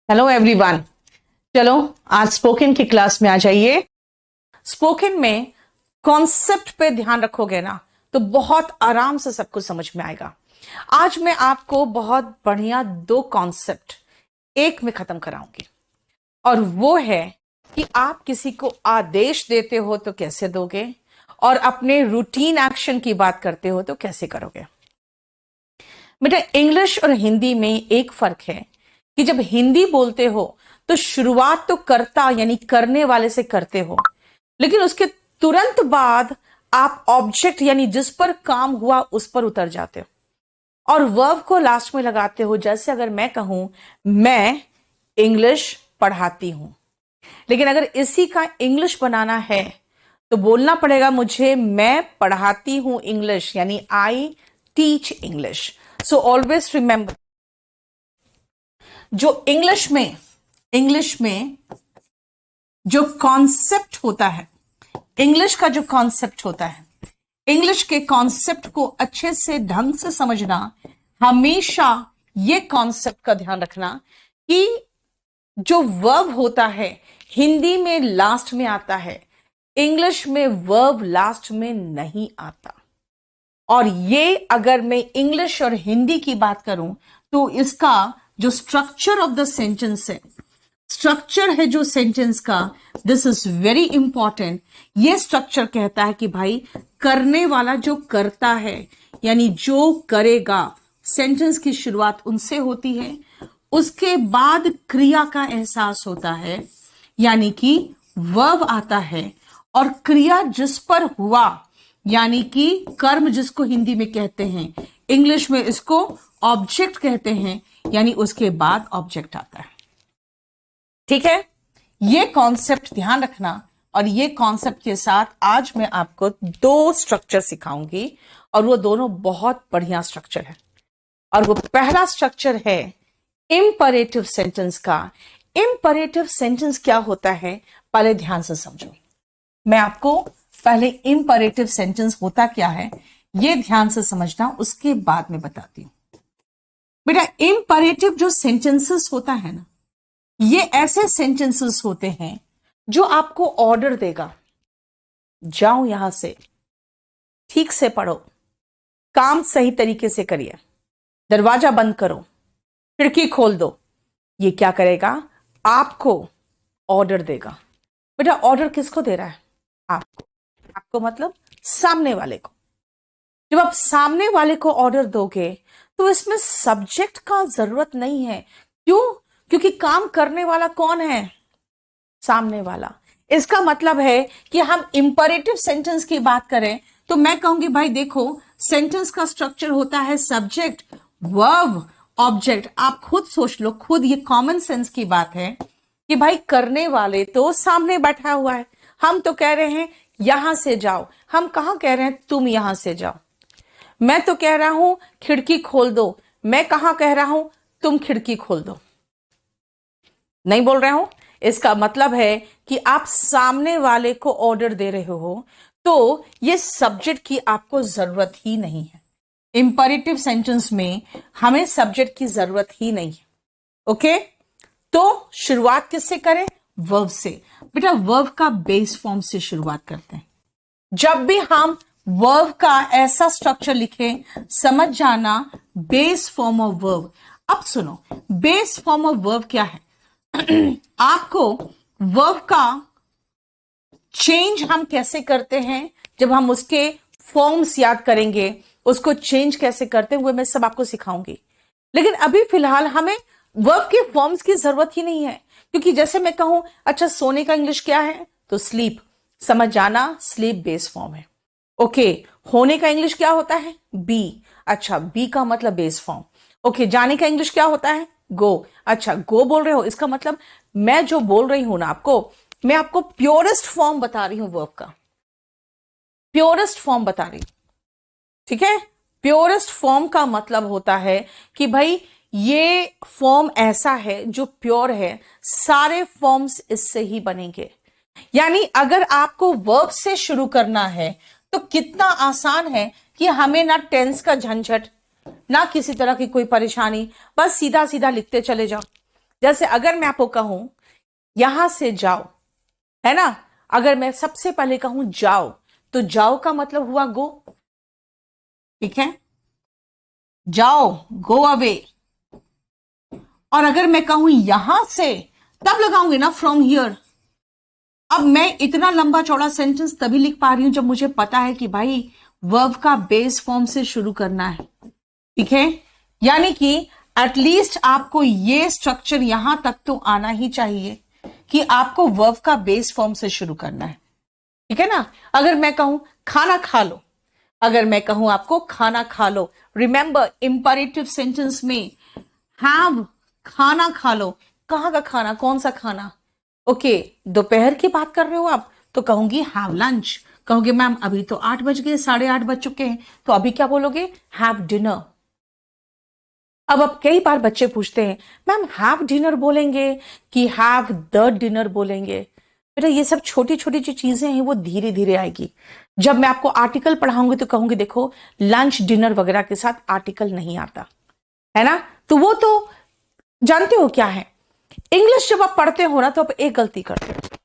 Hello everyone. चलो आज spoken की क्लास में आ जाइए। स्पोकन में कॉन्सेप्ट पे ध्यान रखोगे ना तो बहुत आराम से सब कुछ समझ में आएगा। आज मैं आपको बहुत बढ़िया दो कॉन्सेप्ट एक में खत्म कराऊंगी और वो है कि आप किसी को आदेश देते हो तो कैसे दोगे और अपने रूटीन एक्शन की बात करते हो तो कैसे करोगे। बेटा इंग्लिश और हिंदी में एक फर्क है कि जब हिंदी बोलते हो तो शुरुआत तो कर्ता यानी करने वाले से करते हो, लेकिन उसके तुरंत बाद आप ऑब्जेक्ट यानी जिस पर काम हुआ उस पर उतर जाते हो और वर्ब को लास्ट में लगाते हो। जैसे अगर मैं कहूं मैं इंग्लिश पढ़ाती हूं, लेकिन अगर इसी का इंग्लिश बनाना है तो बोलना पड़ेगा मुझे मैं पढ़ाती हूं इंग्लिश यानी I teach English. So always remember, जो इंग्लिश में जो कॉन्सेप्ट होता है, इंग्लिश का जो कॉन्सेप्ट होता है, इंग्लिश के कॉन्सेप्ट को अच्छे से ढंग से समझना, हमेशा ये कॉन्सेप्ट का ध्यान रखना कि जो वर्ब होता है हिंदी में लास्ट में आता है, इंग्लिश में वर्ब लास्ट में नहीं आता। और ये अगर मैं इंग्लिश और हिंदी की बात करूं तो इसका जो स्ट्रक्चर ऑफ द सेंटेंस है, स्ट्रक्चर है जो सेंटेंस का, दिस इज वेरी इंपॉर्टेंट। ये स्ट्रक्चर कहता है कि भाई करने वाला जो करता है यानी जो करेगा, सेंटेंस की शुरुआत उनसे होती है, उसके बाद क्रिया का एहसास होता है यानी कि वर्ब आता है, और क्रिया जिस पर हुआ यानी कि कर्म जिसको हिंदी में कहते हैं, इंग्लिश में इसको ऑब्जेक्ट कहते हैं, यानी उसके बाद ऑब्जेक्ट आता है। ठीक है, ये कॉन्सेप्ट ध्यान रखना। और ये कॉन्सेप्ट के साथ आज मैं आपको दो स्ट्रक्चर सिखाऊंगी और वो दोनों बहुत बढ़िया स्ट्रक्चर है। और वो पहला स्ट्रक्चर है इंपरेटिव सेंटेंस का। इंपरेटिव सेंटेंस क्या होता है पहले ध्यान से समझो। मैं आपको पहले इंपरेटिव सेंटेंस होता क्या है ये ध्यान से समझना, उसके बाद में बताती हूं। बेटा इंपरेटिव जो सेंटेंसेस होता है ना, ये ऐसे सेंटेंसेस होते हैं जो आपको ऑर्डर देगा, जाओ यहां से, ठीक से पढ़ो, काम सही तरीके से करिए, दरवाजा बंद करो, खिड़की खोल दो। ये क्या करेगा? आपको ऑर्डर देगा। बेटा ऑर्डर किसको दे रहा है? आपको। आपको मतलब सामने वाले को। जब आप सामने वाले को ऑर्डर दोगे तो इसमें सब्जेक्ट का जरूरत नहीं है। क्यों? क्योंकि काम करने वाला कौन है? सामने वाला। इसका मतलब है कि हम इंपरेटिव सेंटेंस की बात करें तो मैं कहूंगी भाई देखो, सेंटेंस का स्ट्रक्चर होता है सब्जेक्ट, वर्ब, ऑब्जेक्ट। आप खुद सोच लो, खुद ये कॉमन सेंस की बात है कि भाई करने वाले तो सामने बैठा हुआ है। हम तो कह रहे हैं यहां से जाओ, हम कहां कह रहे हैं तुम यहां से जाओ। मैं तो कह रहा हूं खिड़की खोल दो, मैं कहां कह रहा हूं तुम खिड़की खोल दो। नहीं बोल रहा हूं। इसका मतलब है कि आप सामने वाले को ऑर्डर दे रहे हो, तो ये सब्जेक्ट की आपको जरूरत ही नहीं है। इंपरेटिव सेंटेंस में हमें सब्जेक्ट की जरूरत ही नहीं है। ओके, तो शुरुआत किससे करें? वर्ब से। बेटा वर्ब का बेस फॉर्म से शुरुआत करते हैं। जब भी हम वर्ब का ऐसा स्ट्रक्चर लिखें, समझ जाना बेस फॉर्म ऑफ वर्ब। अब सुनो, बेस फॉर्म ऑफ वर्ब क्या है? आपको वर्ब का चेंज हम कैसे करते हैं, जब हम उसके फॉर्म्स याद करेंगे, उसको चेंज कैसे करते हैं वो मैं सब आपको सिखाऊंगी। लेकिन अभी फिलहाल हमें वर्ब के फॉर्म्स की जरूरत ही नहीं है, क्योंकि जैसे मैं कहूं अच्छा सोने का इंग्लिश क्या है तो स्लीप, समझ जाना स्लीप बेस फॉर्म है। ओके, होने का इंग्लिश क्या होता है? बी। अच्छा बी का मतलब बेस फॉर्म। ओके, जाने का इंग्लिश क्या होता है? गो। अच्छा गो बोल रहे हो, इसका मतलब मैं जो बोल रही हूं ना आपको, मैं आपको प्योरेस्ट फॉर्म बता रही हूं वर्ब का, प्योरेस्ट फॉर्म बता रही हूं। ठीक है, प्योरेस्ट फॉर्म का मतलब होता है कि भाई ये फॉर्म ऐसा है जो प्योर है, सारे फॉर्म्स इससे ही बनेंगे। यानी अगर आपको वर्ब से शुरू करना है तो कितना आसान है कि हमें ना टेंस का झंझट, ना किसी तरह की कोई परेशानी, बस सीधा सीधा लिखते चले जाओ। जैसे अगर मैं आपको कहूं यहां से जाओ, है ना, अगर मैं सबसे पहले कहूं जाओ, तो जाओ का मतलब हुआ गो, ठीक है, जाओ, गो अवे। और अगर मैं कहूं यहां से, तब लगाऊंगी ना फ्रॉम हियर। अब मैं इतना लंबा चौड़ा सेंटेंस तभी लिख पा रही हूं जब मुझे पता है कि भाई वर्ब का बेस फॉर्म से शुरू करना है, ठीक है। यानी कि एटलीस्ट आपको ये स्ट्रक्चर यहां तक तो आना ही चाहिए कि आपको वर्ब का बेस फॉर्म से शुरू करना है, ठीक है ना। अगर मैं कहूं खाना खा लो, अगर मैं कहूं आपको खाना खा लो, रिमेंबर इंपरेटिव सेंटेंस में हैव, खाना खा लो, कहां का खाना, कौन सा खाना, ओके, दोपहर की बात कर रहे हो आप, तो कहूंगी हैव लंच। कहोगे मैम अभी तो 8 बज गए, 8:30 बज चुके हैं, तो अभी क्या बोलोगे, हैव डिनर। अब कई बार बच्चे पूछते हैं मैम हैव डिनर बोलेंगे कि हैव द डिनर बोलेंगे। बेटा ये सब छोटी छोटी जो चीजें हैं वो धीरे धीरे आएगी। जब मैं आपको आर्टिकल पढ़ाऊंगी तो कहूंगी देखो लंच डिनर वगैरह के साथ आर्टिकल नहीं आता, है ना। तो वो तो जानते हो क्या है, इंग्लिश जब आप पढ़ते हो ना तो आप एक गलती करते हो,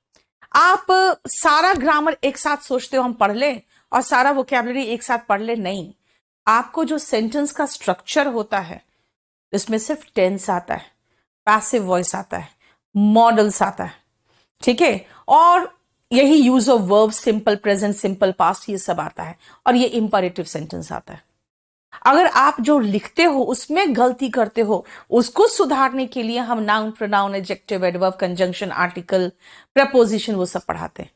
आप सारा ग्रामर एक साथ सोचते हो हम पढ़ ले और सारा वोकैबुलरी एक साथ पढ़ ले, नहीं। आपको जो सेंटेंस का स्ट्रक्चर होता है इसमें सिर्फ टेंस आता है, पैसिव वॉइस आता है, मॉडल्स आता है, ठीक है, और यही use of verb, simple present, simple past, ये सब आता है, और ये इंपरेटिव सेंटेंस आता है। अगर आप जो लिखते हो उसमें गलती करते हो, उसको सुधारने के लिए हम noun, pronoun, adjective, adverb, conjunction, article, preposition वो सब पढ़ाते हैं।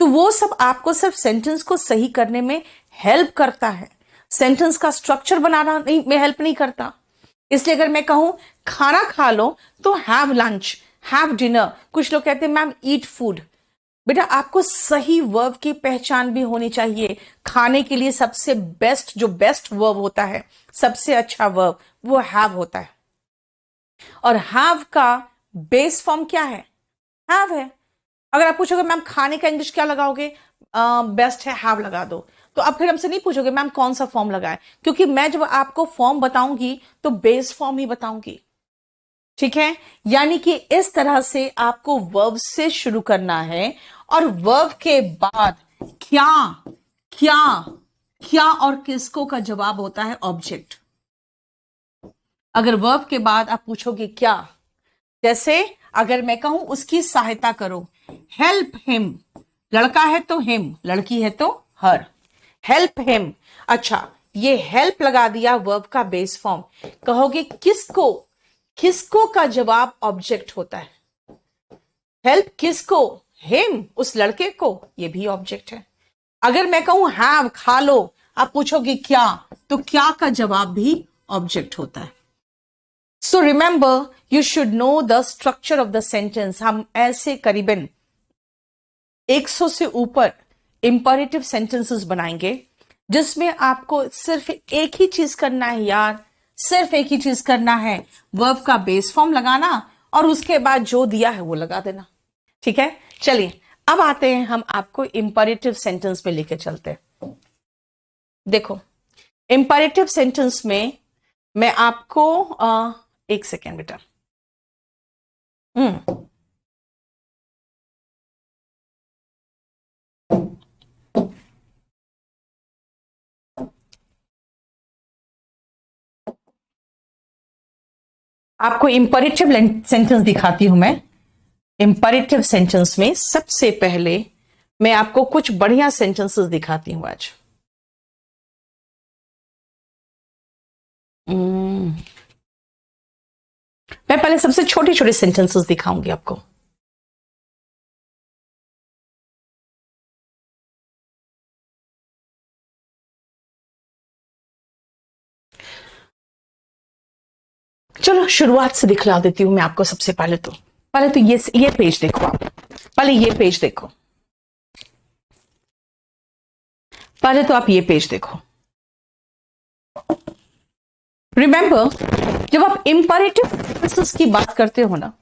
तो वो सब आपको सिर्फ सेंटेंस को सही करने में हेल्प करता है, सेंटेंस का स्ट्रक्चर बनाना नहीं में हेल्प नहीं करता। इसलिए अगर मैं कहूं खाना खा लो तो हैव लंच, हैव डिनर। कुछ लोग कहते हैं मैम ईट फूड। बेटा आपको सही वर्ब की पहचान भी होनी चाहिए। खाने के लिए सबसे बेस्ट, जो बेस्ट वर्ब होता है, सबसे अच्छा वर्ब वो हैव होता है। और हैव का बेस फॉर्म क्या है, हैव है। अगर आप पूछोगे मैम खाने का इंग्लिश क्या लगाओगे, बेस्ट है हैव लगा दो, तो अब फिर हमसे नहीं पूछोगे मैम कौन सा फॉर्म लगाए, क्योंकि मैं जब आपको फॉर्म बताऊंगी तो बेस फॉर्म ही बताऊंगी, ठीक है। यानी कि इस तरह से आपको वर्ब से शुरू करना है और वर्ब के बाद क्या, क्या, क्या और किसको का जवाब होता है ऑब्जेक्ट। अगर वर्ब के बाद आप पूछोगे क्या, जैसे अगर मैं कहूं उसकी सहायता करो, हेल्प हिम, लड़का है तो हिम, लड़की है तो हर, हेल्प हिम। अच्छा ये हेल्प लगा दिया वर्ब का बेस फॉर्म। कहोगे किसको, किसको का जवाब ऑब्जेक्ट होता है, हेल्प किसको, हिम, उस लड़के को, ये भी ऑब्जेक्ट है। अगर मैं कहूं हैव, खा लो, आप पूछोगे क्या, तो क्या का जवाब भी ऑब्जेक्ट होता है। So remember you should know the structure of the sentence. हम ऐसे करीबन 100 से ऊपर इंपरेटिव सेंटेंसेस बनाएंगे जिसमें आपको सिर्फ एक ही चीज करना है यार, सिर्फ एक ही चीज करना है, वर्ब का बेस फॉर्म लगाना और उसके बाद जो दिया है वो लगा देना, ठीक है। चलिए अब आते हैं, हम आपको इंपरेटिव सेंटेंस में लेके चलते हैं। देखो इंपरेटिव सेंटेंस में मैं आपको एक सेकेंड बेटा, आपको इंपरेटिव सेंटेंस दिखाती हूं मैं। इंपरेटिव सेंटेंस में सबसे पहले मैं आपको कुछ बढ़िया सेंटेंसेस दिखाती हूं आज। मैं पहले सबसे छोटे छोटे सेंटेंसेस दिखाऊंगी आपको। चलो शुरुआत से दिखला देती हूं मैं आपको। सबसे पहले तो ये पेज देखो आप, पहले ये पेज देखो, पहले तो आप ये पेज देखो। रिमेंबर जब आप इंपरेटिव सेंटेंसेस की बात करते हो ना,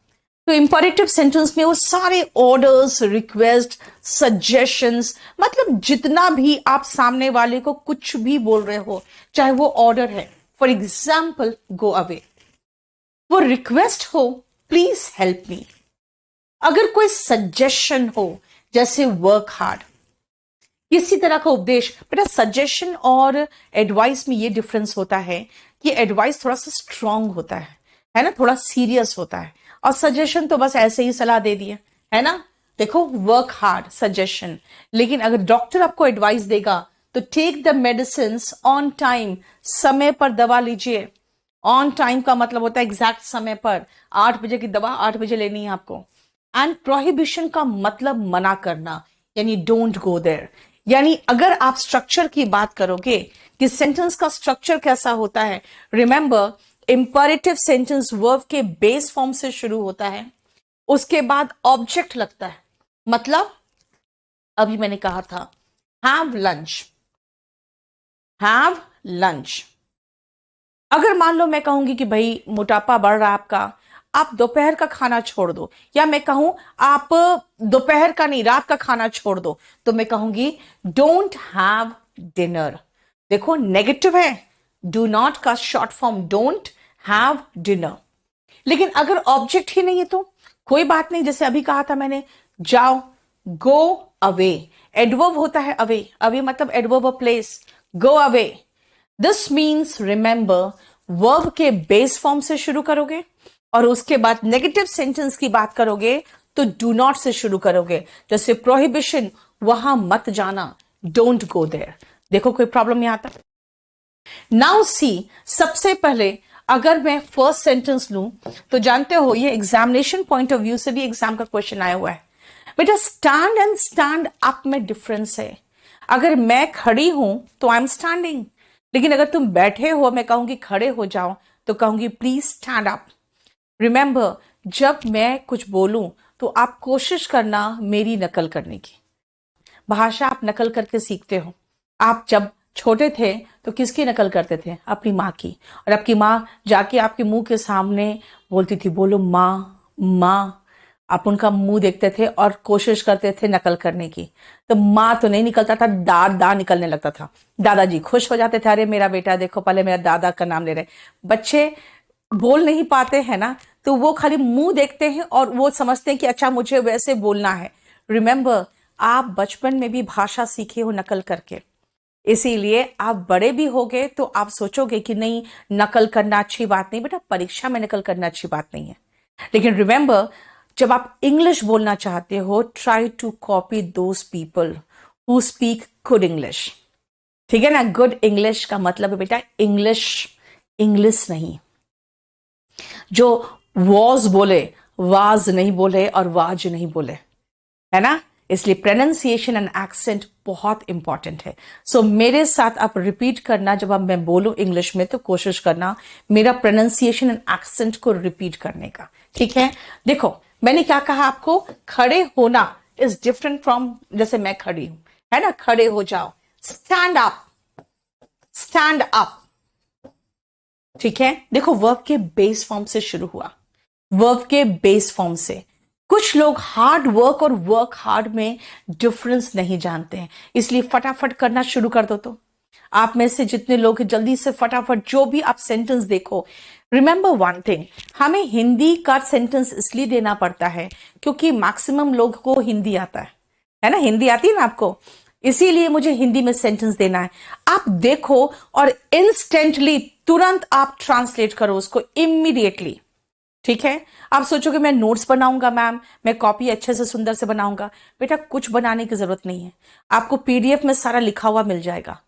तो इंपरेटिव सेंटेंस में वो सारे ऑर्डर्स, रिक्वेस्ट, सजेशंस, मतलब जितना भी आप सामने वाले को कुछ भी बोल रहे हो, चाहे वो ऑर्डर है, फॉर एग्जाम्पल गो अवे, वो रिक्वेस्ट हो प्लीज हेल्प मी। अगर कोई सजेशन हो, जैसे वर्क हार्ड, किसी तरह का उपदेश, बेटा सजेशन और एडवाइस में ये डिफरेंस होता है कि एडवाइस थोड़ा सा स्ट्रांग होता है ना, थोड़ा सीरियस होता है, और सजेशन तो बस ऐसे ही सलाह दे दिए, है ना। देखो वर्क हार्ड सजेशन, लेकिन अगर डॉक्टर आपको एडवाइस देगा तो take the medicine on time, समय पर दवा लीजिए। ऑन टाइम का मतलब होता है एग्जैक्ट समय पर, 8 बजे की दवा 8 बजे लेनी है आपको। एंड प्रोहिबिशन का मतलब मना करना, यानी डोंट गो देयर। यानी अगर आप स्ट्रक्चर की बात करोगे कि सेंटेंस का स्ट्रक्चर कैसा होता है, रिमेंबर इंपरेटिव सेंटेंस वर्ब के बेस फॉर्म से शुरू होता है, उसके बाद ऑब्जेक्ट लगता है। मतलब अभी मैंने कहा था हैव लंच, हैव लंच। अगर मान लो मैं कहूंगी कि भाई मोटापा बढ़ रहा है आपका, आप दोपहर का खाना छोड़ दो, या मैं कहूं आप दोपहर का नहीं रात का खाना छोड़ दो, तो मैं कहूंगी डोंट हैव डिनर। देखो नेगेटिव है, डू नॉट का short form don't have dinner. लेकिन अगर ऑब्जेक्ट ही नहीं है तो कोई बात नहीं, जैसे अभी कहा था मैंने जाओ, गो अवे। एडवर्ब होता है अवे, अवे मतलब adverb of place, go away. This means remember verb के बेस फॉर्म से शुरू करोगे और उसके बाद नेगेटिव सेंटेंस की बात करोगे तो डू नॉट से शुरू करोगे। जैसे प्रोहिबिशन, वहां मत जाना, डोंट गो देयर। देखो कोई प्रॉब्लम यहां तक। नाउ सी, सबसे पहले अगर मैं फर्स्ट सेंटेंस लूं तो जानते हो ये एग्जामिनेशन पॉइंट ऑफ व्यू से भी एग्जाम का क्वेश्चन आया हुआ है। बेटा स्टैंड एंड स्टैंड अप में डिफरेंस है। अगर मैं खड़ी हूं तो आई एम स्टैंडिंग, लेकिन अगर तुम बैठे हो, मैं कहूंगी खड़े हो जाओ, तो कहूंगी प्लीज स्टैंड अप। रिमेंबर जब मैं कुछ बोलूं तो आप कोशिश करना मेरी नकल करने की। भाषा आप नकल करके सीखते हो। आप जब छोटे थे तो किसकी नकल करते थे? अपनी माँ की। और आपकी माँ जाके आपके मुंह के सामने बोलती थी बोलो माँ माँ, आप उनका मुंह देखते थे और कोशिश करते थे नकल करने की। तो माँ तो नहीं निकलता था, दादा निकलने लगता था। दादाजी खुश हो जाते थे, अरे मेरा बेटा देखो पहले मेरा दादा का नाम ले रहे। बच्चे बोल नहीं पाते हैं ना, तो वो खाली मुंह देखते हैं और वो समझते हैं कि अच्छा मुझे वैसे बोलना है। रिमेंबर आप बचपन में भी भाषा सीखे हो नकल करके, इसीलिए आप बड़े भी होगे तो आप सोचोगे कि नहीं नकल करना अच्छी बात नहीं। बेटा परीक्षा में नकल करना अच्छी बात नहीं है, लेकिन रिमेंबर जब आप इंग्लिश बोलना चाहते हो, try to copy those people who speak good English. ठीक है ना, गुड इंग्लिश का मतलब है बेटा इंग्लिश, इंग्लिश नहीं। जो वॉज बोले, वाज नहीं बोले और वाज नहीं बोले, है ना। इसलिए प्रोनाउंसिएशन एंड एक्सेंट बहुत इंपॉर्टेंट है। सो मेरे साथ आप रिपीट करना, जब अब मैं बोलूं इंग्लिश में तो कोशिश करना मेरा प्रोनाउंसिएशन एंड एक्सेंट को रिपीट करने का, ठीक है। देखो मैंने क्या कहा आपको, खड़े होना इज डिफरेंट फ्रॉम जैसे मैं खड़ी हूं, है ना, खड़े हो जाओ, स्टैंड अप, स्टैंड अप, ठीक है। देखो वर्ब के बेस फॉर्म से शुरू हुआ, वर्ब के बेस फॉर्म से। कुछ लोग हार्ड वर्क और वर्क हार्ड में डिफरेंस नहीं जानते हैं, इसलिए फटाफट करना शुरू कर दो। तो आप में से जितने लोग जल्दी से फटाफट जो भी आप सेंटेंस देखो, रिमेंबर वन थिंग, हमें हिंदी का सेंटेंस इसलिए देना पड़ता है क्योंकि मैक्सिमम लोग को हिंदी आता है ना, हिंदी आती है ना आपको, इसीलिए मुझे हिंदी में सेंटेंस देना है। आप देखो और इंस्टेंटली तुरंत आप ट्रांसलेट करो उसको इमीडिएटली, ठीक है। आप सोचोगे मैं नोट्स बनाऊंगा मैम, मैं कॉपी अच्छे से सुंदर से बनाऊंगा। बेटा कुछ बनाने की जरूरत नहीं है, आपको पीडीएफ में सारा लिखा हुआ मिल जाएगा।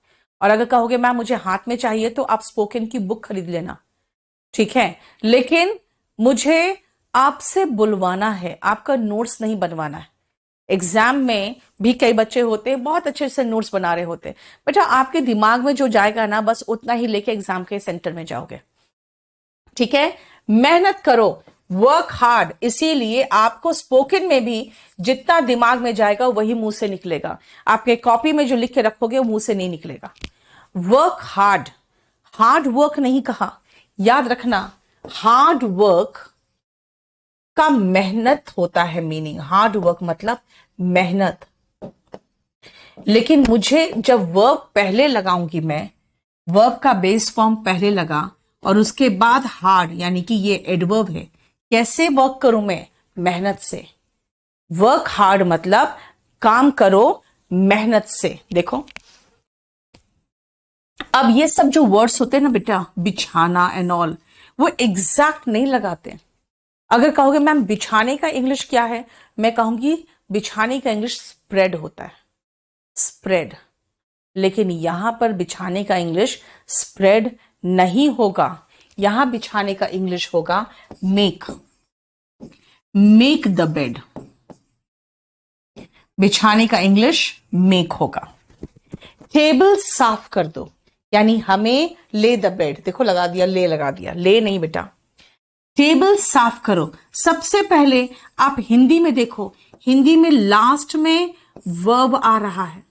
और अगर कहोगे मैम मुझे हाथ में चाहिए तो आप स्पोकन की बुक खरीद लेना, ठीक है। लेकिन मुझे आपसे बुलवाना है, आपका नोट्स नहीं बनवाना है। एग्जाम में भी कई बच्चे होते हैं बहुत अच्छे से नोट्स बना रहे होते, बेटा आपके दिमाग में जो जाएगा ना बस उतना ही लेके एग्जाम के सेंटर में जाओगे, ठीक है। मेहनत करो, वर्क हार्ड, इसीलिए आपको स्पोकन में भी जितना दिमाग में जाएगा वही मुंह से निकलेगा। आपके कॉपी में जो लिख के रखोगे वो मुंह से नहीं निकलेगा। वर्क हार्ड, हार्ड वर्क नहीं कहा, याद रखना हार्ड वर्क का मेहनत होता है, मीनिंग हार्ड वर्क मतलब मेहनत। लेकिन मुझे जब वर्ब पहले लगाऊंगी, मैं वर्ब का बेस फॉर्म पहले लगा और उसके बाद हार्ड, यानी कि ये एडवर्ब है, कैसे वर्क करूं मैं? मेहनत से। वर्क हार्ड मतलब काम करो मेहनत से। देखो अब ये सब जो वर्ड्स होते हैं ना बेटा, बिछाना एंड ऑल, वो एग्जैक्ट नहीं लगाते। अगर कहोगे मैम बिछाने का इंग्लिश क्या है, मैं कहूंगी बिछाने का इंग्लिश स्प्रेड होता है, स्प्रेड। लेकिन यहां पर बिछाने का इंग्लिश स्प्रेड नहीं होगा, यहां बिछाने का इंग्लिश होगा मेक, मेक द बेड। बिछाने का इंग्लिश मेक होगा। टेबल साफ कर दो, यानी हमें ले द बेड, देखो लगा दिया, ले लगा दिया, ले नहीं बेटा, टेबल साफ करो। सबसे पहले आप हिंदी में देखो, हिंदी में लास्ट में वर्ब आ रहा है,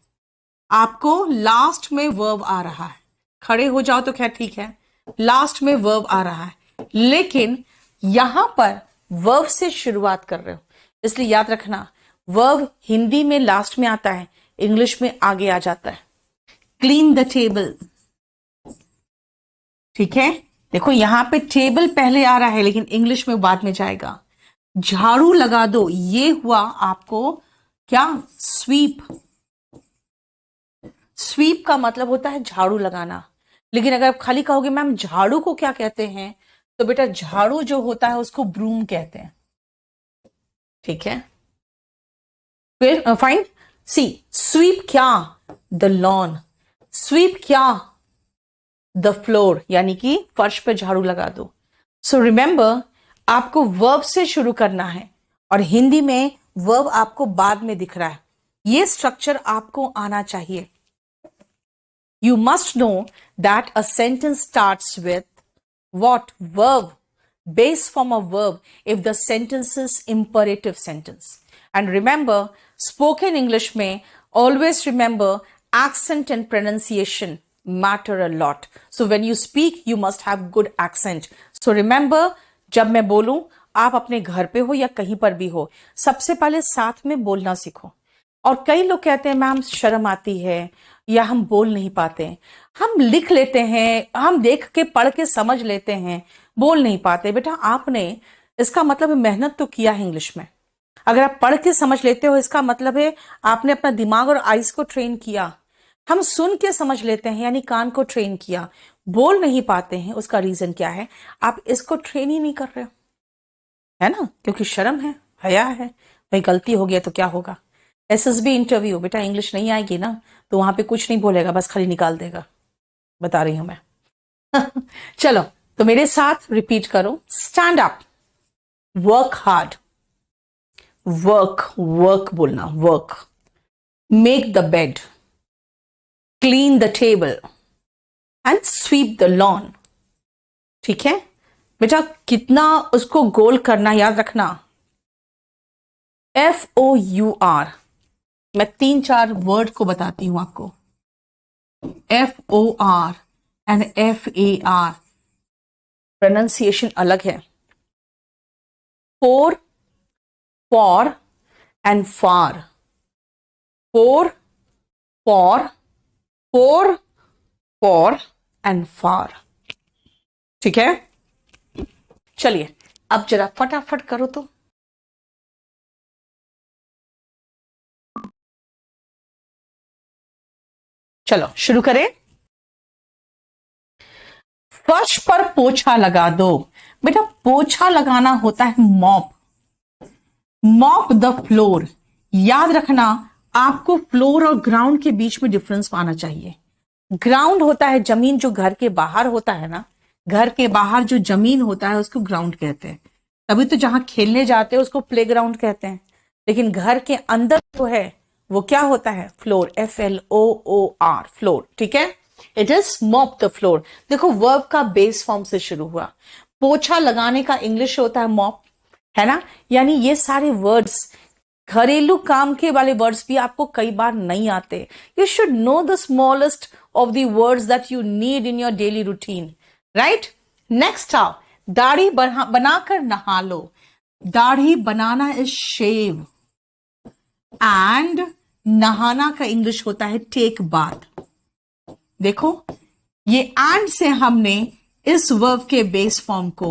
आपको लास्ट में वर्ब आ रहा है। खड़े हो जाओ तो खैर ठीक है, लास्ट में वर्ब आ रहा है, लेकिन यहां पर वर्ब से शुरुआत कर रहे हो, इसलिए याद रखना वर्ब हिंदी में लास्ट में आता है, इंग्लिश में आगे आ जाता है। क्लीन द टेबल, ठीक है। देखो यहां पे टेबल पहले आ रहा है लेकिन इंग्लिश में बाद में जाएगा। झाड़ू लगा दो, ये हुआ आपको क्या, स्वीप। स्वीप का मतलब होता है झाड़ू लगाना, लेकिन अगर आप खाली कहोगे मैम झाड़ू को क्या कहते हैं, तो बेटा झाड़ू जो होता है उसको ब्रूम कहते हैं, ठीक है। फिर फाइन, सी स्वीप क्या, द लॉन। स्वीप क्या, द फ्लोर, यानी कि फर्श पे झाड़ू लगा दो। सो रिमेंबर आपको वर्ब से शुरू करना है और हिंदी में वर्ब आपको बाद में दिख रहा है, ये स्ट्रक्चर आपको आना चाहिए। You must know that a sentence starts with what? Verb, base form of verb if the sentence is imperative sentence. And remember, spoken English में always remember accent and pronunciation matter a lot. So when you speak, you must have good accent. So remember, जब मैं बोलूं, आप अपने घर पे हो या कहीं पर भी हो, सबसे पहले साथ में बोलना सीखो। और कई लोग कहते हैं मैम शर्म आती है या हम बोल नहीं पाते, हम लिख लेते हैं, हम देख के पढ़ के समझ लेते हैं, बोल नहीं पाते। बेटा आपने, इसका मतलब मेहनत तो किया है इंग्लिश में। अगर आप पढ़ के समझ लेते हो इसका मतलब है आपने अपना दिमाग और आइज को ट्रेन किया। हम सुन के समझ लेते हैं यानी कान को ट्रेन किया। बोल नहीं पाते हैं, उसका रीजन क्या है, आप इसको ट्रेन ही नहीं कर रहे हो, है ना, क्योंकि शर्म है, हया है, भाई गलती हो गया तो क्या होगा। एसएसबी इंटरव्यू बेटा इंग्लिश नहीं आएगी ना तो वहां पे कुछ नहीं बोलेगा, बस खाली निकाल देगा, बता रही हूं मैं। चलो तो मेरे साथ रिपीट करो, stand up, work hard, work, work बोलना, work, make the bed, clean the table and sweep the lawn. ठीक है बेटा, कितना उसको गोल करना याद रखना, FOUR। मैं 3-4 वर्ड को बताती हूं आपको, FOR एंड FAR प्रोनाउंसिएशन अलग है। Four, for and far, four, for, four, for and far, ठीक है। चलिए अब जरा फटाफट करो तो। चलो शुरू करें। फर्श पर पोछा लगा दो, बेटा पोछा लगाना होता है मॉप, मॉप द फ्लोर। याद रखना आपको फ्लोर और ग्राउंड के बीच में डिफरेंस पाना चाहिए। ग्राउंड होता है जमीन, जो घर के बाहर होता है ना, घर के बाहर जो जमीन होता है उसको ग्राउंड कहते हैं। तभी तो जहां खेलने जाते हैं उसको प्ले ग्राउंड कहते हैं, लेकिन घर के अंदर जो है वो क्या होता है, फ्लोर, FLOOR, फ्लोर, ठीक है। It is mop the floor. देखो वर्ब का बेस फॉर्म से शुरू हुआ, पोछा लगाने का इंग्लिश होता है मॉप, है ना। यानी ये सारे वर्ड्स, घरेलू काम के वाले वर्ड्स भी आपको कई बार नहीं आते। You should know the smallest of the words that you need in your daily routine, right. Next आओ, दाढ़ी बनाकर नहा लो। दाढ़ी बनाना इज शेव एंड नहाना का इंग्लिश होता है टेक बाथ। देखो ये एंड से हमने इस वर्ब के बेस फॉर्म को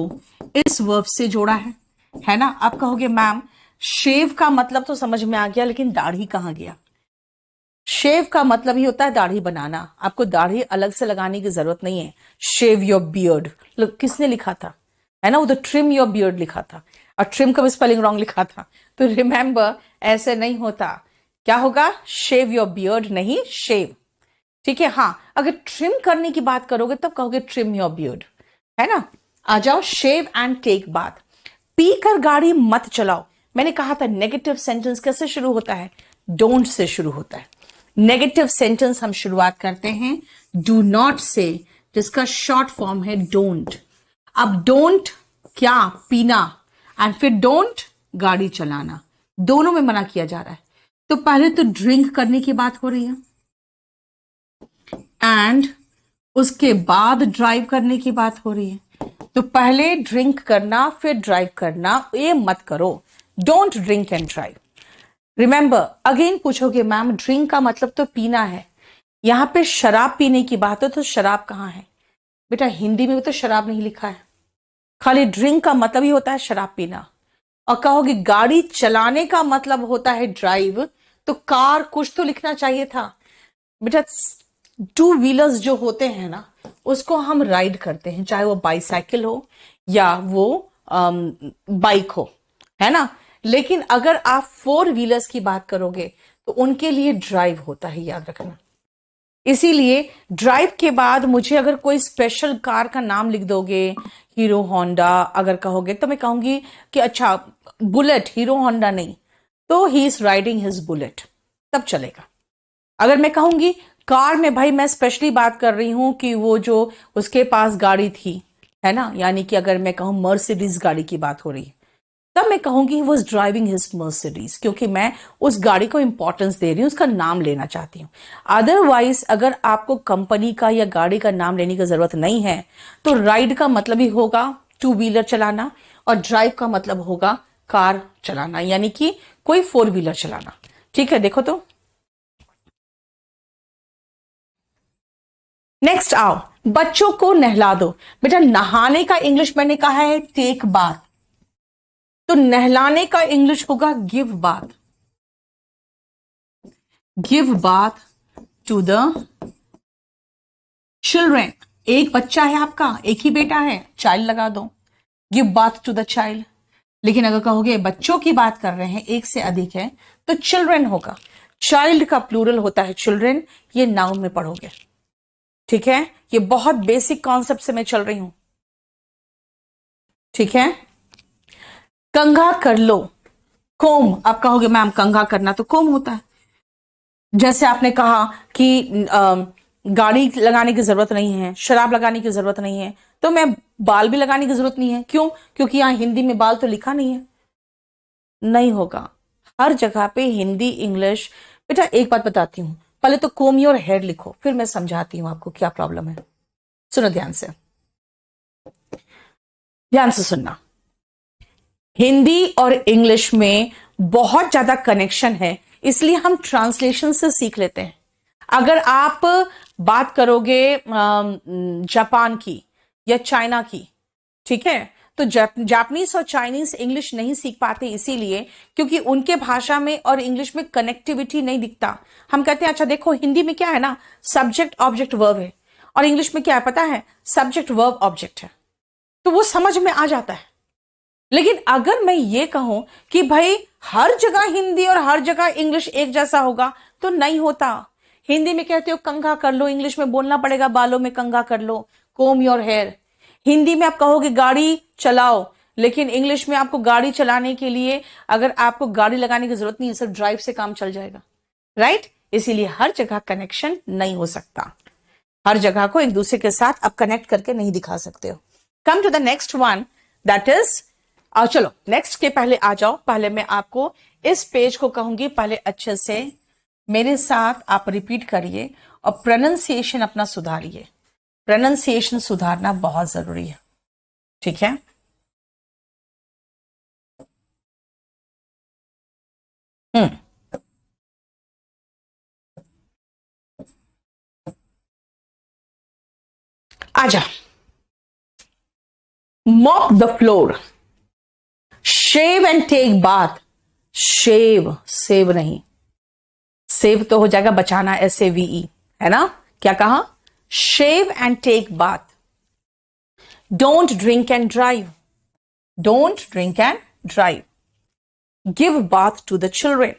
इस वर्ब से जोड़ा है, है ना। आप कहोगे मैम शेव का मतलब तो समझ में आ गया, लेकिन दाढ़ी कहाँ गया। शेव का मतलब ही होता है दाढ़ी बनाना, आपको दाढ़ी अलग से लगाने की जरूरत नहीं है। शेव योर बियर्ड किसने लिखा था, है ना, वो तो ट्रिम योर बियर्ड लिखा था, और ट्रिम का भी स्पेलिंग रॉन्ग लिखा था। तो रिमेंबर ऐसे नहीं होता, क्या होगा, शेव योर बियर्ड नहीं शेव, ठीक है। हाँ, अगर ट्रिम करने की बात करोगे तब कहोगे ट्रिम योर बियर्ड, है ना। आ जाओ, शेव एंड टेक बाथ। पी कर गाड़ी मत चलाओ, मैंने कहा था नेगेटिव सेंटेंस कैसे शुरू होता है, डोंट से शुरू होता है। नेगेटिव सेंटेंस हम शुरुआत करते हैं डू नॉट से, जिसका शॉर्ट फॉर्म है डोंट। अब डोंट क्या, पीना, एंड फिर डोंट गाड़ी चलाना, दोनों में मना किया जा रहा है। तो पहले तो ड्रिंक करने की बात हो रही है, एंड उसके बाद ड्राइव करने की बात हो रही है। तो पहले ड्रिंक करना फिर ड्राइव करना, ये मत करो, don't drink and drive. Remember, again पूछोगे मैम ड्रिंक का मतलब तो पीना है, यहां पे शराब पीने की बात है, तो शराब कहां है बेटा, हिंदी में भी तो शराब नहीं लिखा है, खाली ड्रिंक का मतलब ही होता है शराब पीना। और कहोगे गाड़ी चलाने का मतलब होता है ड्राइव, तो कार कुछ तो लिखना चाहिए था बेटा। टू व्हीलर्स जो होते हैं ना, उसको हम राइड करते हैं, चाहे वो बाईसाइकिल हो या वो बाइक हो, है ना। लेकिन अगर आप फोर व्हीलर्स की बात करोगे तो उनके लिए ड्राइव होता है, याद रखना। इसीलिए ड्राइव के बाद मुझे अगर कोई स्पेशल कार का नाम लिख दोगे, हीरो होंडा अगर कहोगे, तो मैं कहूंगी कि अच्छा बुलेट, हीरो होंडा नहीं, तो he is riding his bullet, तब चलेगा। अगर मैं कहूंगी कार में, भाई मैं स्पेशली बात कर रही हूं कि वो जो उसके पास गाड़ी थी, है ना, यानी कि अगर मैं कहूं मर्सिडीज गाड़ी की बात हो रही है, तब मैं कहूंगी वॉज ड्राइविंग हिज मर्सिडीज, क्योंकि मैं उस गाड़ी को इंपॉर्टेंस दे रही हूं, उसका नाम लेना चाहती हूं। अदरवाइज अगर आपको कंपनी का या गाड़ी का नाम लेने की जरूरत नहीं है, तो राइड का मतलब ही होगा टू व्हीलर चलाना, और ड्राइव का मतलब होगा कार चलाना, यानी कि कोई फोर व्हीलर चलाना, ठीक है। देखो तो नेक्स्ट आओ, बच्चों को नहला दो। बेटा नहाने का इंग्लिश मैंने कहा है टेक बाथ, तो नहलाने का इंग्लिश होगा give bath. Give bath to the children. एक बच्चा है आपका, एक ही बेटा है, चाइल्ड लगा दो, give bath to the child. लेकिन अगर कहोगे बच्चों की बात कर रहे हैं, एक से अधिक है, तो चिल्ड्रेन होगा। चाइल्ड का प्लूरल होता है चिल्ड्रेन, ये नाउन में पढ़ोगे, ठीक है। ये बहुत बेसिक कॉन्सेप्ट से मैं चल रही हूं, ठीक है। कंघा कर लो, कोम। आप कहोगे मैम कंघा करना तो कोम होता है, जैसे आपने कहा कि गाड़ी लगाने की जरूरत नहीं है, शराब लगाने की जरूरत नहीं है, तो मैं बाल भी लगाने की जरूरत नहीं है, क्यों, क्योंकि यहां हिंदी में बाल तो लिखा नहीं है, नहीं होगा। हर जगह पे हिंदी इंग्लिश। बेटा एक बात बताती हूं, पहले तो कोम योर हेड लिखो, फिर मैं समझाती हूं आपको क्या प्रॉब्लम है। सुनो ध्यान से, ध्यान से सुनना। हिंदी और इंग्लिश में बहुत ज्यादा कनेक्शन है, इसलिए हम ट्रांसलेशन से सीख लेते हैं। अगर आप बात करोगे जापान की या चाइना की, ठीक है, तो जापानीज और चाइनीज इंग्लिश नहीं सीख पाते, इसीलिए क्योंकि उनके भाषा में और इंग्लिश में कनेक्टिविटी नहीं दिखता। हम कहते हैं अच्छा देखो हिंदी में क्या है ना, सब्जेक्ट ऑब्जेक्ट वर्ब है, और इंग्लिश में क्या है पता है, सब्जेक्ट वर्ब ऑब्जेक्ट है, तो वो समझ में आ जाता है। लेकिन अगर मैं ये कहूं कि भाई हर जगह हिंदी और हर जगह इंग्लिश एक जैसा होगा, तो नहीं होता। हिंदी में कहते हो कंघा कर लो, इंग्लिश में बोलना पड़ेगा बालों में कंघा कर लो, कोम योर हेयर। हिंदी में आप कहोगे गाड़ी चलाओ, लेकिन इंग्लिश में आपको गाड़ी चलाने के लिए अगर आपको गाड़ी लगाने की जरूरत नहीं है, सिर्फ ड्राइव से काम चल जाएगा, राइट। इसीलिए हर जगह कनेक्शन नहीं हो सकता, हर जगह को एक दूसरे के साथ आप कनेक्ट करके नहीं दिखा सकते हो। Come to the next one, that is, चलो नेक्स्ट के पहले आ जाओ, पहले मैं आपको इस पेज को कहूंगी, पहले अच्छे से मेरे साथ आप रिपीट करिए और प्रोनाउंसिएशन अपना सुधारिए। प्रोनाउंसिएशन सुधारना बहुत जरूरी है, ठीक है। हम्म, आजा। Mop the floor, shave and take bath, shave, save नहीं, सेव तो हो जाएगा बचाना, SAVE, है ना। क्या कहा, shave and take bath. Don't drink and drive, don't drink and drive. Give bath to the children,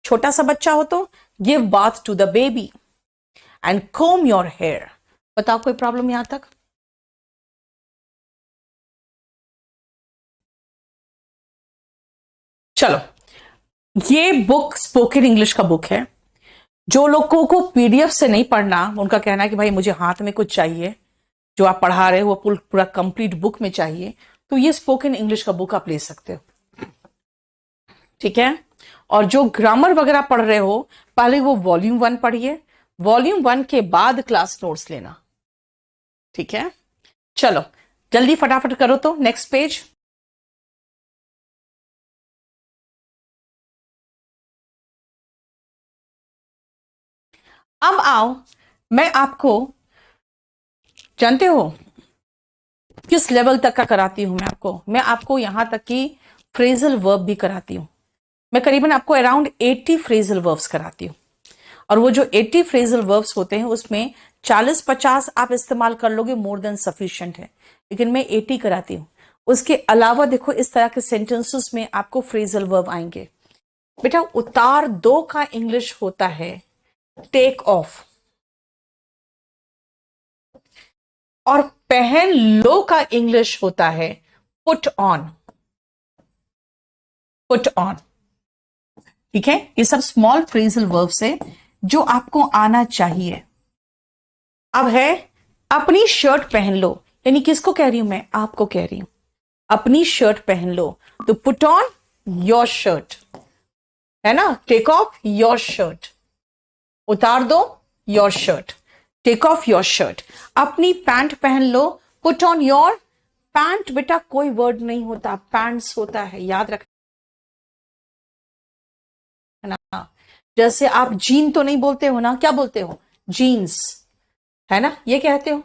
छोटा सा बच्चा हो तो give bath to the baby. And comb your hair. बताओ कोई प्रॉब्लम यहां तक? चलो, ये बुक स्पोकन इंग्लिश का बुक है। जो लोगों को PDF से नहीं पढ़ना, उनका कहना है कि भाई मुझे हाथ में कुछ चाहिए, जो आप पढ़ा रहे हो वो पूरा कंप्लीट बुक में चाहिए, तो ये स्पोकन इंग्लिश का बुक आप ले सकते हो, ठीक है। और जो ग्रामर वगैरह पढ़ रहे हो, पहले वो वॉल्यूम 1 पढ़िए, वॉल्यूम 1 के बाद क्लास नोट्स लेना, ठीक है। चलो जल्दी फटाफट करो तो, नेक्स्ट पेज। अब आओ, मैं आपको, जानते हो किस लेवल तक का कराती हूं मैं आपको यहां तक कि फ्रेजल वर्ब भी कराती हूं। मैं करीबन आपको अराउंड 80 फ्रेजल वर्ब्स कराती हूं, और वो जो 80 फ्रेजल वर्ब्स होते हैं उसमें 40-50 आप इस्तेमाल कर लोगे, मोर देन सफिशिएंट है, लेकिन मैं 80 कराती हूं। उसके अलावा देखो इस तरह के सेंटेंसेस में आपको फ्रेजल वर्ब आएंगे। बेटा उतार दो का इंग्लिश होता है टेक ऑफ, और पहन लो का इंग्लिश होता है पुट ऑन, पुट ऑन, ठीक है। ये सब स्मॉल फ्रेजल वर्ब्स है जो आपको आना चाहिए। अब है अपनी शर्ट पहन लो, यानी किसको कह रही हूं मैं, आपको कह रही हूं, अपनी शर्ट पहन लो, तो पुट ऑन योर शर्ट, है ना। टेक ऑफ योर शर्ट, उतार दो your shirt, take off your shirt. अपनी पैंट पहन लो, पुट ऑन योर पैंट। बेटा कोई वर्ड नहीं होता, पैंट्स होता है, याद रखना, है ना। जैसे आप जीन तो नहीं बोलते हो ना, क्या बोलते हो, जीन्स, है ना, ये कहते हो।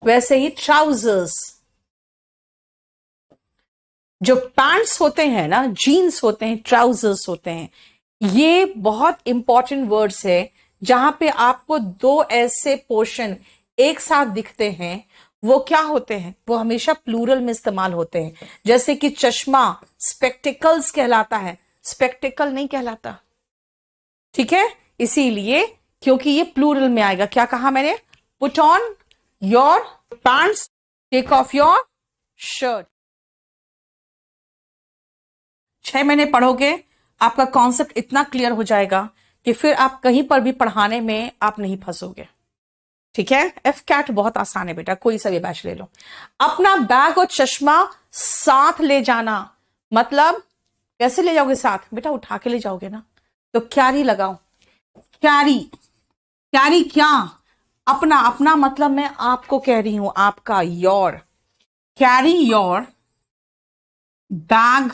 वैसे ही ट्राउजर्स, जो पैंट्स होते हैं ना, जीन्स होते हैं, ट्राउजर्स होते हैं, ये बहुत इंपॉर्टेंट वर्ड्स है जहां पे आपको दो ऐसे पोर्शन एक साथ दिखते हैं। वो क्या होते हैं, वो हमेशा प्लूरल में इस्तेमाल होते हैं। जैसे कि चश्मा स्पेक्टिकल्स कहलाता है, स्पेक्टिकल नहीं कहलाता, ठीक है। इसीलिए क्योंकि ये प्लूरल में आएगा। क्या कहा मैंने, put on your pants, take off your shirt. 6 महीने पढ़ोगे, आपका कॉन्सेप्ट इतना क्लियर हो जाएगा कि फिर आप कहीं पर भी पढ़ाने में आप नहीं फंसोगे, ठीक है। FCAT बहुत आसान है बेटा, कोई सा भी बैच ले लो। अपना बैग और चश्मा साथ ले जाना, मतलब कैसे ले जाओगे साथ, बेटा उठा के ले जाओगे ना, तो कैरी लगाओ, कैरी, कैरी क्या, अपना, अपना मतलब मैं आपको कह रही हूं, आपका, your, carry your bag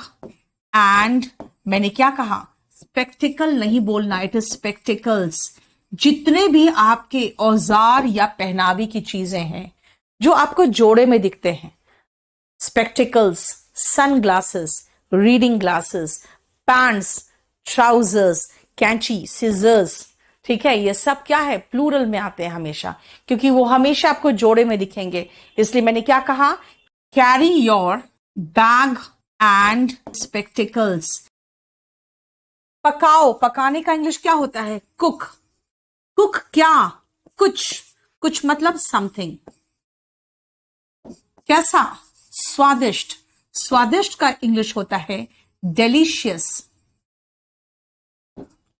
and, मैंने क्या कहा, स्पेक्टिकल नहीं बोलना, इट इज स्पेक्टिकल्स। जितने भी आपके औजार या पहनावे की चीजें हैं जो आपको जोड़े में दिखते हैं, spectacles, sunglasses, reading glasses, pants, trousers, कैंची, सीजर्स, ठीक है, ये सब क्या है, प्लूरल में आते हैं हमेशा, क्योंकि वो हमेशा आपको जोड़े में दिखेंगे। इसलिए मैंने क्या कहा, carry your bag and spectacles. पकाओ, पकाने का इंग्लिश क्या होता है, कुक, कुक क्या, कुछ, कुछ मतलब समथिंग, कैसा, स्वादिष्ट, स्वादिष्ट का इंग्लिश होता है delicious,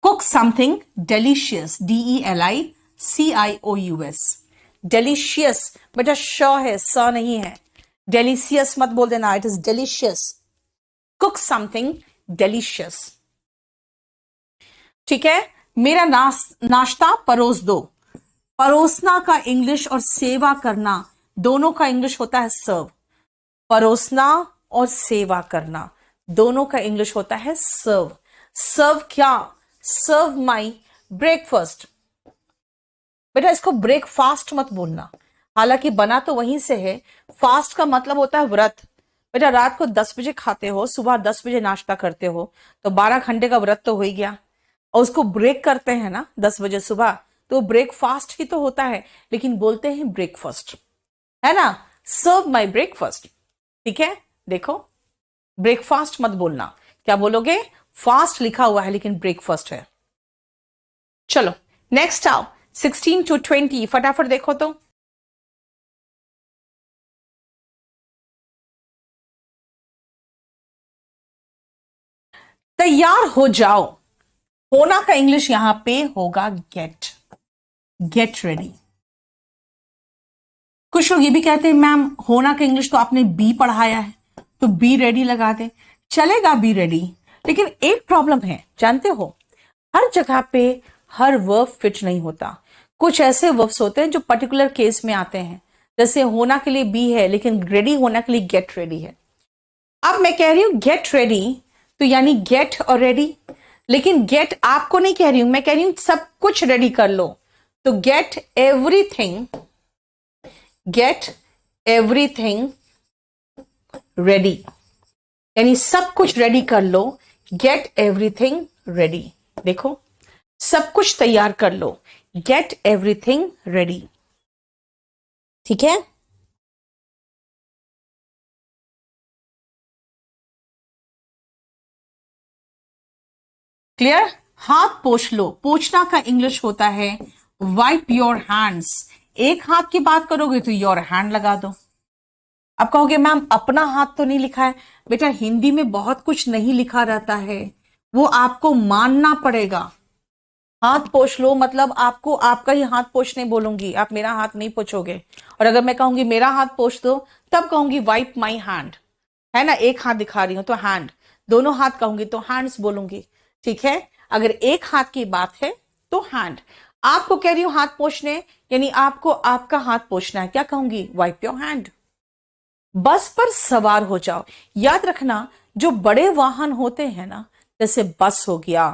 cook something delicious, DELICIOUS, delicious. बेटा श है, स नहीं है, डेलिशियस मत बोल देना, it is delicious, cook something delicious, ठीक है। मेरा नाश्ता परोस दो, परोसना का इंग्लिश और सेवा करना दोनों का इंग्लिश होता है सर्व। परोसना और सेवा करना दोनों का इंग्लिश होता है सर्व। सर्व क्या, सर्व माई ब्रेकफास्ट। बेटा इसको ब्रेकफास्ट मत बोलना, हालांकि बना तो वहीं से है, फास्ट का मतलब होता है व्रत, बेटा रात को 10 बजे खाते हो, सुबह 10 बजे नाश्ता करते हो, तो 12 घंटे का व्रत तो हो ही गया। और उसको ब्रेक करते हैं ना 10 बजे सुबह, तो ब्रेकफास्ट ही तो होता है, लेकिन बोलते हैं ब्रेकफास्ट, है ना। सर्व माई ब्रेकफास्ट, ठीक है। देखो, ब्रेकफास्ट मत बोलना, क्या बोलोगे? फास्ट लिखा हुआ है लेकिन ब्रेकफास्ट है। चलो नेक्स्ट आओ, 16 to 20 फटाफट देखो तो। तैयार हो जाओ, होना का इंग्लिश यहां पे होगा गेट, गेट रेडी। कुछ लोग ये भी कहते हैं मैम होना का इंग्लिश तो आपने बी पढ़ाया है, तो बी रेडी लगा दे, चलेगा बी रेडी। लेकिन एक प्रॉब्लम है, जानते हो, हर जगह पे हर वर्ब फिट नहीं होता। कुछ ऐसे वर्ब्स होते हैं जो पर्टिकुलर केस में आते हैं, जैसे होना के लिए बी है लेकिन रेडी होना के लिए गेट रेडी है। अब मैं कह रही हूं गेट रेडी, तो यानी गेट और रेडी, लेकिन गेट आपको नहीं कह रही हूं, मैं कह रही हूं सब कुछ रेडी कर लो। तो get everything, get everything ready, यानी सब कुछ रेडी कर लो, गेट एवरीथिंग रेडी। देखो, सब कुछ तैयार कर लो, गेट एवरीथिंग रेडी, ठीक है। क्लियर? हाथ पोंछ लो, पोंछना का इंग्लिश होता है वाइप योर हैंड्स। एक हाथ की बात करोगे तो योर हैंड लगा दो। अब कहोगे मैम अपना हाथ तो नहीं लिखा है, बेटा हिंदी में बहुत कुछ नहीं लिखा रहता है, वो आपको मानना पड़ेगा। हाथ पोंछ लो मतलब आपको आपका ही हाथ पोंछने बोलूंगी, आप मेरा हाथ नहीं पोंछोगे। और अगर मैं कहूंगी मेरा हाथ पोंछ दो, तब कहूंगी वाइप माई हैंड, है ना, एक हाथ दिखा रही हूं तो हैंड, दोनों हाथ कहूंगी तो हैंड्स बोलूंगी, ठीक है। अगर एक हाथ की बात है तो हैंड। आपको कह रही हूं हाथ पोंछने, यानी आपको आपका हाथ पोंछना है, क्या कहूंगी? Wipe your hand. बस पर सवार हो जाओ। याद रखना, जो बड़े वाहन होते हैं ना, जैसे बस हो गया,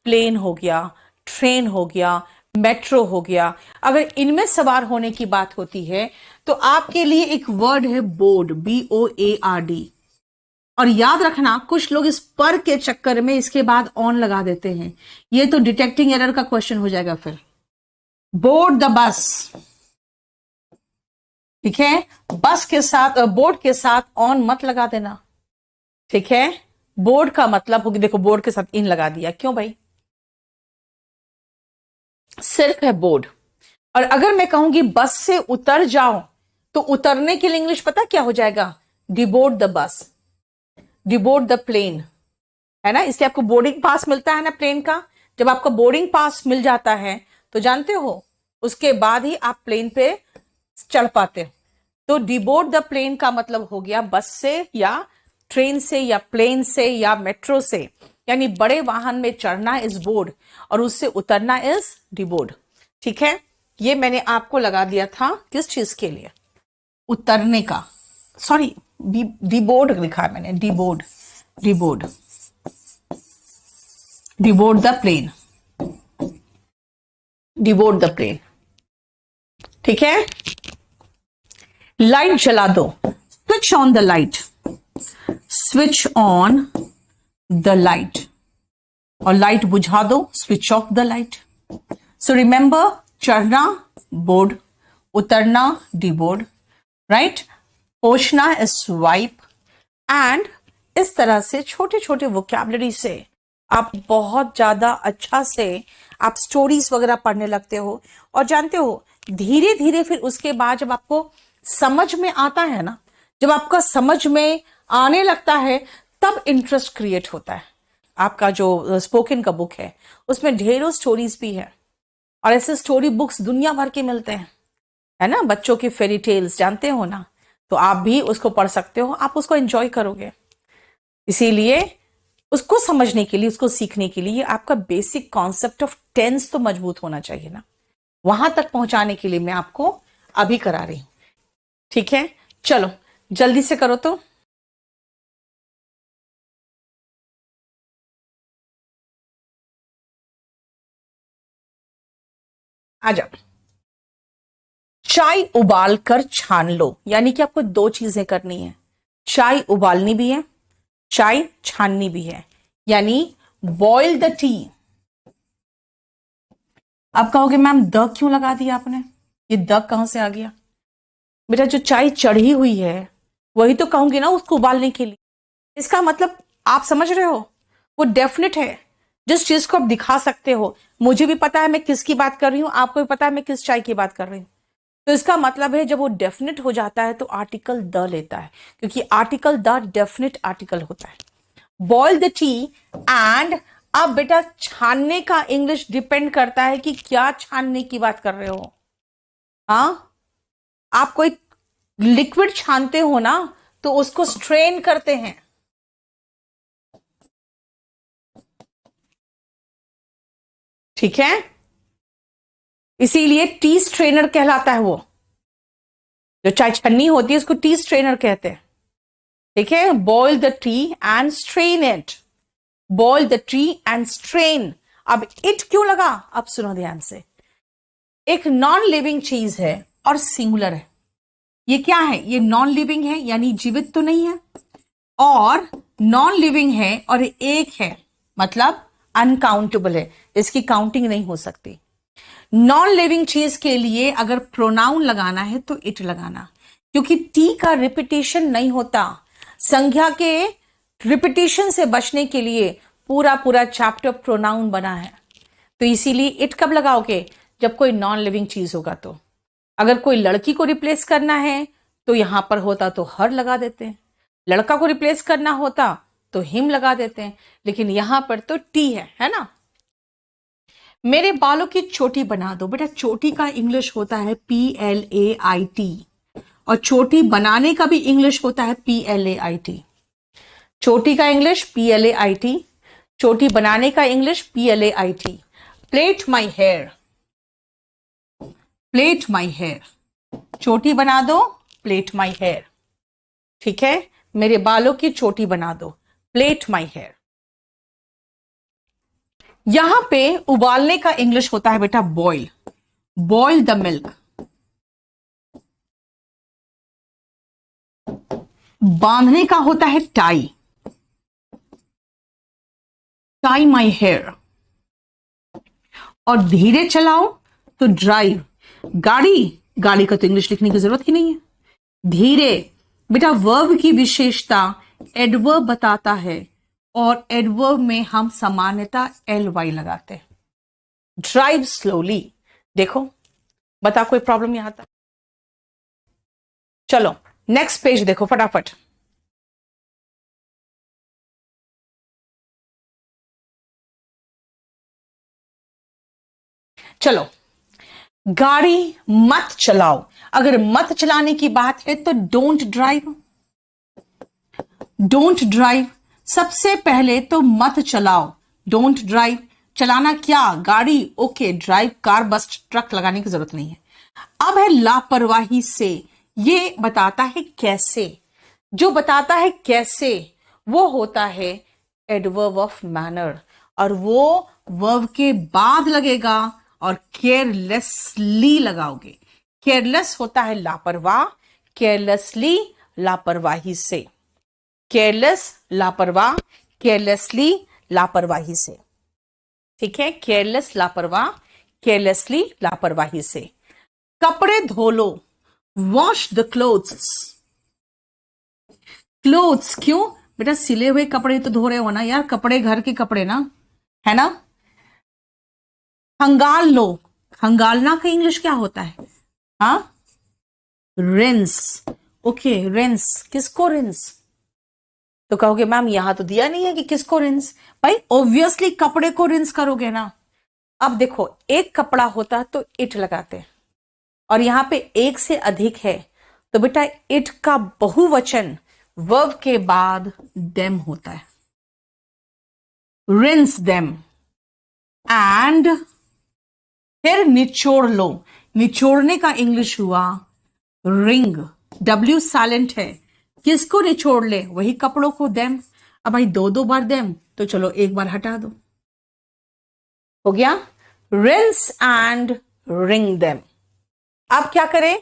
प्लेन हो गया, ट्रेन हो गया, मेट्रो हो गया, अगर इनमें सवार होने की बात होती है तो आपके लिए एक वर्ड है बोर्ड, BOARD। और याद रखना, कुछ लोग इस पर के चक्कर में इसके बाद ऑन लगा देते हैं, ये तो डिटेक्टिंग एरर का क्वेश्चन हो जाएगा फिर। बोर्ड द बस, ठीक है। बस के साथ बोर्ड के साथ ऑन मत लगा देना, ठीक है। बोर्ड का मतलब होगी, देखो बोर्ड के साथ इन लगा दिया, क्यों भाई? सिर्फ है बोर्ड। और अगर मैं कहूंगी बस से उतर जाओ, तो उतरने के लिए इंग्लिश पता क्या हो जाएगा? डिबोर्ड द बस, डिबोर्ड द प्लेन, है ना। इसलिए आपको बोर्डिंग पास मिलता है ना प्लेन का। जब आपका बोर्डिंग पास मिल जाता है तो जानते हो उसके बाद ही आप प्लेन पे चढ़ पाते हो। तो डिबोर्ड द प्लेन का मतलब हो गया बस से या ट्रेन से या प्लेन से या मेट्रो से, यानी बड़े वाहन में चढ़ना इज बोर्ड और उससे उतरना इज डिबोर्ड, ठीक है। ये मैंने आपको लगा दिया था किस चीज के लिए? उतरने का, सॉरी डिबोर्ड लिखा है मैंने, डिबोर्ड, डिबोर्ड, डिबोर्ड द प्लेन, डिबोर्ड द प्लेन, ठीक है। लाइट जला दो, switch on the light, switch on the light, और लाइट बुझा दो, switch off the light. So remember, चढ़ना बोर्ड, उतरना डिबोर्ड, राइट। पोंछना इज स्वाइप, एंड इस तरह से छोटे छोटे वोकैबुलरी से आप बहुत ज्यादा अच्छा से आप स्टोरीज वगैरह पढ़ने लगते हो। और जानते हो धीरे धीरे फिर उसके बाद जब आपको समझ में आता है ना, जब आपका समझ में आने लगता है, तब इंटरेस्ट क्रिएट होता है। आपका जो स्पोकन का बुक है उसमें ढेरों स्टोरीज भी है, और ऐसे स्टोरी बुक्स दुनिया भर के मिलते हैं, है ना। बच्चों की फेरी टेल्स जानते हो ना, तो आप भी उसको पढ़ सकते हो, आप उसको एंजॉय करोगे। इसीलिए उसको समझने के लिए, उसको सीखने के लिए आपका बेसिक कॉन्सेप्ट ऑफ टेंस तो मजबूत होना चाहिए ना। वहां तक पहुंचाने के लिए मैं आपको अभी करा रही हूं, ठीक है। चलो जल्दी से करो तो। आ जाओ। चाय उबाल कर छान लो, यानी कि आपको दो चीजें करनी है। चाय उबालनी भी है, चाय छाननी भी है, यानी बॉयल द टी। आप कहोगे मैम द क्यों लगा दिया आपने, ये द कहां से आ गया? बेटा जो चाय चढ़ी हुई है वही तो कहूंगी ना उसको उबालने के लिए। इसका मतलब आप समझ रहे हो, वो डेफिनेट है, जिस चीज को आप दिखा सकते हो। मुझे भी पता है मैं किसकी बात कर रही हूं, आपको भी पता है मैं किस चाय की बात कर रही हूं। तो इसका मतलब है जब वो डेफिनेट हो जाता है तो आर्टिकल द लेता है, क्योंकि आर्टिकल द डेफिनेट आर्टिकल होता है। बॉयल द टी एंड, अब बेटा छानने का इंग्लिश डिपेंड करता है कि क्या छानने की बात कर रहे हो। हाँ, आप कोई लिक्विड छानते हो ना तो उसको स्ट्रेन करते हैं, ठीक है? इसीलिए टी स्ट्रेनर कहलाता है। वो जो चाय छन्नी होती है उसको टी स्ट्रेनर कहते हैं, ठीक है? Boil the tea and strain it, boil the tea and strain. अब इट क्यों लगा, अब सुनो ध्यान से। एक नॉन लिविंग चीज है और सिंगुलर है। ये क्या है, ये नॉन लिविंग है यानी जीवित तो नहीं है, और नॉन लिविंग है और एक है मतलब अनकाउंटेबल है, इसकी काउंटिंग नहीं हो सकती। नॉन लिविंग चीज के लिए अगर प्रोनाउन लगाना है तो इट लगाना, क्योंकि टी का रिपीटेशन नहीं होता। संज्ञा के रिपीटेशन से बचने के लिए पूरा पूरा चैप्टर प्रोनाउन बना है। तो इसीलिए इट कब लगाओगे, जब कोई नॉन लिविंग चीज होगा। तो अगर कोई लड़की को रिप्लेस करना है तो यहां पर होता तो हर लगा देते हैं, लड़का को रिप्लेस करना होता तो हिम लगा देते हैं, लेकिन यहां पर तो टी है ना? मेरे बालों की चोटी बना दो। बेटा चोटी का इंग्लिश होता है PLAIT, और चोटी बनाने का भी इंग्लिश होता है PLAIT। चोटी का इंग्लिश PLAIT, चोटी बनाने का English PLAIT। Plait my hair, plait my hair, चोटी बना दो, प्लेट माई हेयर, ठीक है? मेरे बालों की चोटी बना दो, प्लेट माई हेयर। यहां पे उबालने का इंग्लिश होता है बेटा बॉयल, बॉयल द मिल्क। बांधने का होता है टाई, टाई माई हेयर। और धीरे चलाओ तो ड्राइव, गाड़ी, गाड़ी का तो इंग्लिश लिखने की जरूरत ही नहीं है। धीरे, बेटा वर्ब की विशेषता एडवर्ब बताता है, और एडवर्ब में हम सामान्यतः LY लगाते हैं। ड्राइव स्लोली, देखो बता कोई प्रॉब्लम यहां तक? चलो नेक्स्ट पेज देखो फटाफट। चलो, गाड़ी मत चलाओ। अगर मत चलाने की बात है तो डोंट ड्राइव, डोंट ड्राइव। सबसे पहले तो मत चलाओ, डोंट ड्राइव। चलाना क्या, गाड़ी, okay. Drive car bus truck लगाने की जरूरत नहीं है। अब है लापरवाही से, ये बताता है कैसे। जो बताता है कैसे वो होता है एडवर्ब ऑफ मैनर, और वो वर्ब के बाद लगेगा और केयरलेसली लगाओगे। केयरलेस होता है लापरवाह, केयरलेसली लापरवाही से। केयरलेस लापरवाह, केयरलेसली लापरवाही से, ठीक है? केयरलेस लापरवाह, केयरलेसली लापरवाही से। कपड़े धो लो, वॉश द क्लोथ्स। क्लोथ्स क्यों बेटा, सिले हुए कपड़े तो धो रहे हो ना यार, कपड़े घर के कपड़े ना, है ना? खंगाल लो, खंगालना का इंग्लिश क्या होता है? हाँ, रिंस। ओके, रिंस, किसको रिंस? तो कहोगे मैम यहां तो दिया नहीं है कि किसको रिंस। भाई ऑब्वियसली कपड़े को रिंस करोगे ना। अब देखो एक कपड़ा होता तो इट लगाते, और यहां पे एक से अधिक है तो बेटा इट का बहुवचन वर्ब के बाद देम होता है, रिंस देम। एंड फिर निचोड़ लो, निचोड़ने का इंग्लिश हुआ रिंग। W साइलेंट है, किसको निचोड़ ले, वही कपड़ों को देम। अब भाई दो दो बार देम तो चलो एक बार हटा दो, हो गया रिंस एंड रिंग देम। अब क्या करें,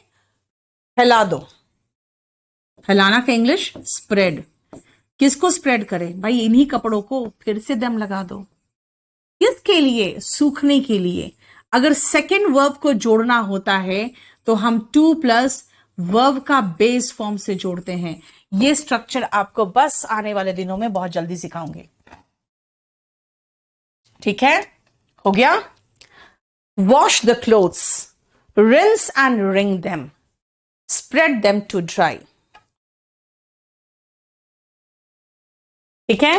फैला दो, फैलाना का इंग्लिश स्प्रेड। किसको स्प्रेड करें भाई? इन्हीं कपड़ों को फिर से दम लगा दो। किसके लिए? सूखने के लिए। अगर सेकेंड वर्ब को जोड़ना होता है तो हम टू प्लस वर्ब का बेस फॉर्म से जोड़ते हैं। ये स्ट्रक्चर आपको बस आने वाले दिनों में बहुत जल्दी सिखाऊंगे। ठीक है, हो गया। Wash the clothes, rinse and wring them, spread them to dry. ठीक है,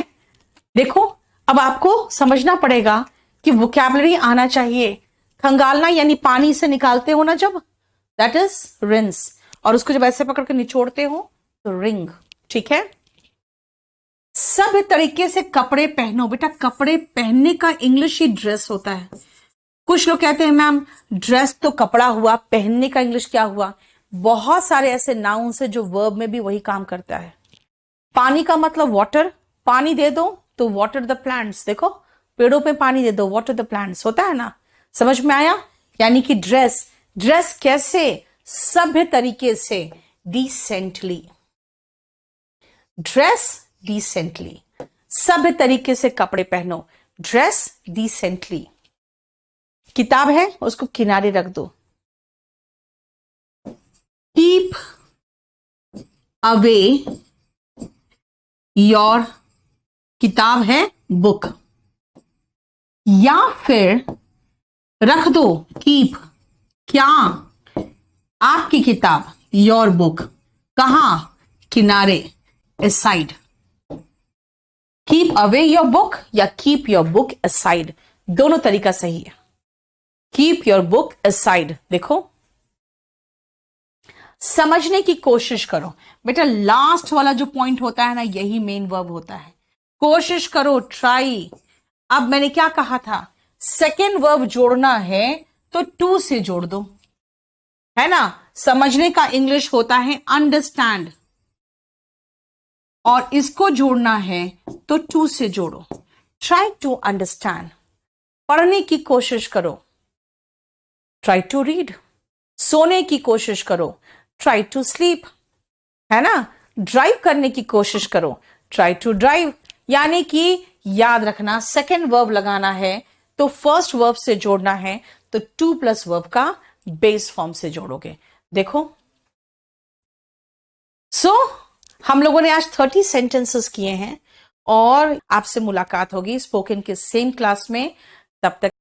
देखो अब आपको समझना पड़ेगा कि वोकैबुलरी आना चाहिए। खंगालना यानी पानी से निकालते हो ना जब, दैट इज रिंस, और उसको जब ऐसे पकड़ के निचोड़ते हो तो रिंग। ठीक है, सब तरीके से कपड़े पहनो। बेटा कपड़े पहनने का इंग्लिश ही ड्रेस होता है। कुछ लोग कहते हैं मैम ड्रेस तो कपड़ा हुआ, पहनने का इंग्लिश क्या हुआ? बहुत सारे ऐसे नाउन्स है जो वर्ब में भी वही काम करता है। पानी का मतलब वाटर, पानी दे दो तो वाटर द प्लांट्स। देखो पेड़ों पे पानी दे दो, वाटर द प्लांट्स होता है ना। समझ में आया? यानी कि ड्रेस, ड्रेस कैसे? सभ्य तरीके से, डिसेंटली। ड्रेस डिसेंटली, सभ्य तरीके से कपड़े पहनो, ड्रेस डिसेंटली। किताब है उसको किनारे रख दो। कीप अवे योर, किताब है बुक, या फिर रख दो कीप, क्या? आपकी किताब, योर बुक, कहां? किनारे, aside. Keep away your book या कीप योर बुक असाइड, दोनों तरीका सही है। Keep your book aside. देखो समझने की कोशिश करो बेटा, लास्ट वाला जो पॉइंट होता है ना यही मेन वर्ब होता है। कोशिश करो, ट्राई। अब मैंने क्या कहा था? सेकेंड वर्ब जोड़ना है तो टू से जोड़ दो, है ना। समझने का इंग्लिश होता है अंडरस्टैंड, और इसको जोड़ना है तो टू से जोड़ो। ट्राई टू अंडरस्टैंड, पढ़ने की कोशिश करो, ट्राई टू रीड। सोने की कोशिश करो, ट्राई टू स्लीप, है ना। ड्राइव करने की कोशिश करो, ट्राई टू ड्राइव। यानी कि याद रखना सेकेंड वर्ब लगाना है तो फर्स्ट वर्ब से जोड़ना है तो टू प्लस वर्ब का बेस फॉर्म से जोड़ोगे। देखो हम लोगों ने आज 30 सेंटेंसेस किए हैं और आपसे मुलाकात होगी स्पोकन के सेम क्लास में। तब तक